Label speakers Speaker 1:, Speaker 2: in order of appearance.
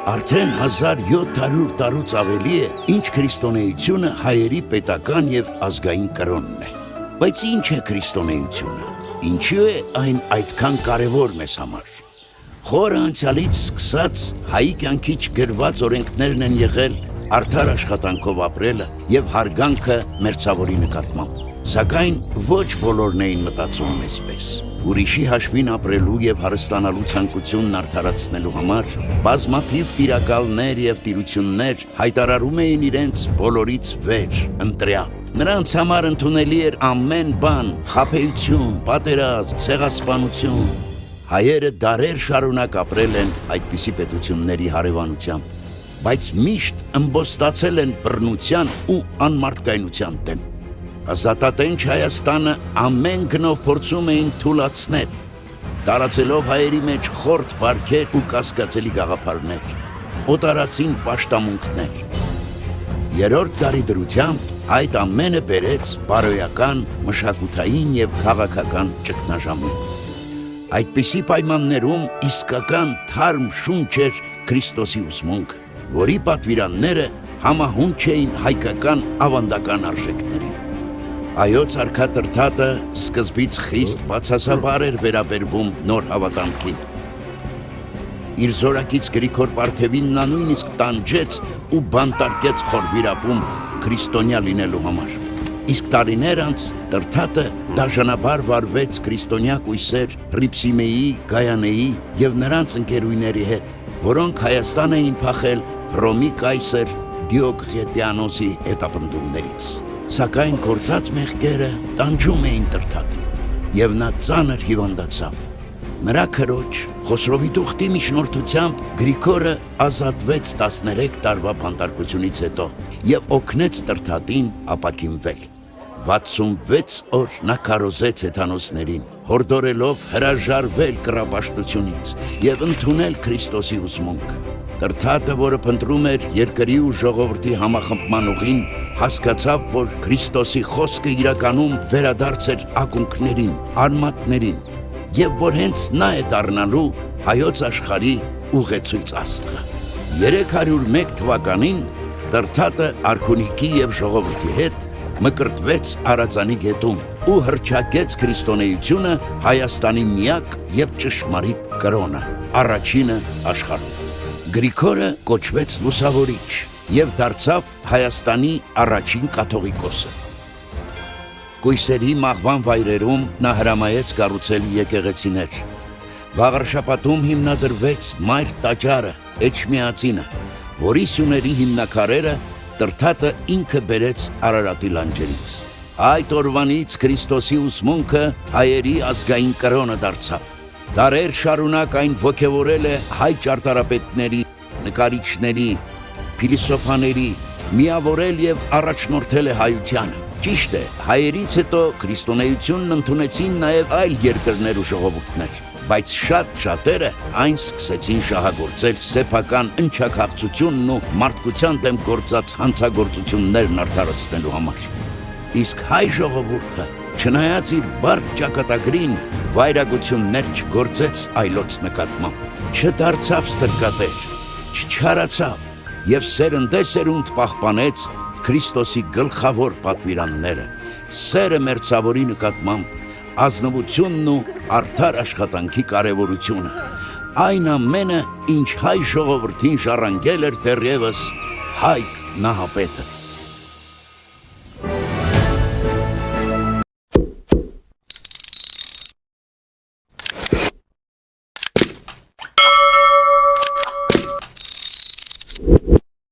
Speaker 1: Արդեն 1700 տարուց ավելի է, ինչ քրիստոնեությունը հայերի պետական և ազգային կրոնն է։ Բայց ինչ է քրիստոնեությունը։ Ինչու է այն այդքան կարևոր մեզ համար։ Խորը անցյալից սկսած հայի կյանքի չգրված օրենքներն են եղել արդար աշխատանքով ապրելը և հարգանքը մերձավորի նկատմամբ։ Սակայն ոչ բոլորն էին մտածում այսպես։ Ուրիշի հաշվին ապրելու և հարստանալու ցանկությունն արդարացնելու համար բազմաթիվ տիրակալներ և տիրություններ հայտարարում էին իրենց բոլորից վեր, ընտրյալ։ Նրանց համար ընդունելի էր ամեն բան՝ խաբեություն, պատերազմ, ցեղասպանություն։ Հայերը դարեր շարունակ ապրել են այդպիսի պետությունների հարևանությամբ, բայց միշտ ըմբոստացել են բռնության ու անմարդկայնության դեմ։ Ազատատենչ Հայաստանը ամեն գնով փորձում էին թուլացնել, տարածելով հայերի մեջ խորթ վարքեր ու կասկածելի գաղափարներ, օտարածին պաշտամունքներ։ Երրորդ դարի դրությամբ այդ ամենը բերեց բարոյական, մշակութային և քաղաքական ճգնաժամին։ Այդպիսի պայմաններում իսկական թարմ շունչ էր Քրիստոսի ուսմունքը, որի պատվիրանները համահունչ էին հայկական ավանդական արժեքներին։ Հայոց արքա Տրդատը սկզբից խիստ բացասաբար էր վերաբերվում նոր հավատամքին։ Իր զորակից Գրիգոր Պարթևին նա նույնիսկ տանջեց ու բանտարկեց խորվիրապում քրիստոնյա լինելու համար։ Իսկ տարիներ անց Տրդատը դաժանաբար վարվեց քրիստոնյա կույսեր Հռիփսիմեի, Գայանեի և նրանց ընկերուհիների հետ, որոնք Հայաստան էին փախել Հռոմի կայսր Դիոկլետիանոսի հետապնդումներից։ Սակայն գործած մեղքերը տանջում էին Տրդատին, և նա ծանր հիվանդացավ։ Նրա քրոջ Խոսրովի Տուղտի միջնորդությամբ Գրիգորը ազատվեց 13 տարվա բանտարկությունից հետո և օգնեց Տրդատին ապաքինվել։ 66 օր նա քարոզեց հեթանոսներին, հորդորելով հրաժարվել կռապաշտությունից և ընդունել Քրիստոսի ուսմունքը։ Տրդատը, որը փնտրում էր երկրի ու ժողովրդի համախմբման ուղին, հասկացավ, որ Քրիստոսի խոսքը իրականում վերադարձ էր ակունքներին, արմատներին, և որ հենց նա է դառնալու հայոց աշխարհի ուղեցույց աստղը։ 301 թվականին Տրդատը արքունիքի և ժողովրդի հետ մկրտվեց Արածանի գետում ու հռչակեց քրիստոնեությունը Հայաստանի միակ և ճշմարիտ կրոնը, առաջինը աշխարհում։ Գրիգորը կոչվեց լուսավորիչ և դարձավ Հայաստանի առաջին կաթողիկոսը։ Կույսերի մահվան վայրերում նա հրամայեց կառուցել եկեղեցիներ։ Վաղարշապատում հիմնադրվեց Մայր տաճարը, Էջմիածինը, որի սյուների հիմնաքարերը Տրդատը ինքը բերեց Արարատի լանջերից։ Այդ օրվանից Քրիստոսի ուսմունքը հայերի ազգային կրոնը դարձավ։ Դարեր շարունակ այն ոգևորել է հայ ճարտարապետների, նկարիչների, փիլիսոփաների, միավորել և առաջնորդել է հայությանը։ Ճիշտ է, հայերից հետո քրիստոնեությունն ընդունեցին նաև այլ երկրներ ու ժողովուրդներ, բայց շատերը այն սկսեցին շահագործել սեփական ընչաքաղցությունն ու մարդկության դեմ գործած հանցագործություններն արդարացնելու համար։ Իսկ հայ ժողովուրդը, չնայած իր բարդ ճակատագրին, վայրագություններ չգործեց այլոց նկատմամբ, չդարձավ ստրկատեր, չչարացավ և սերնդեսերունդ պահպանեց Քրիստոսի գլխավոր պատվիրանները՝ սերը մերձավորի նկատմամբ, ազնվությունն ու արդար աշխատանքի կարևորությունը, այն ամենը, ինչ հայ ժողովրդին ժառանգել էր դեռևս Հայկ Նահապետը։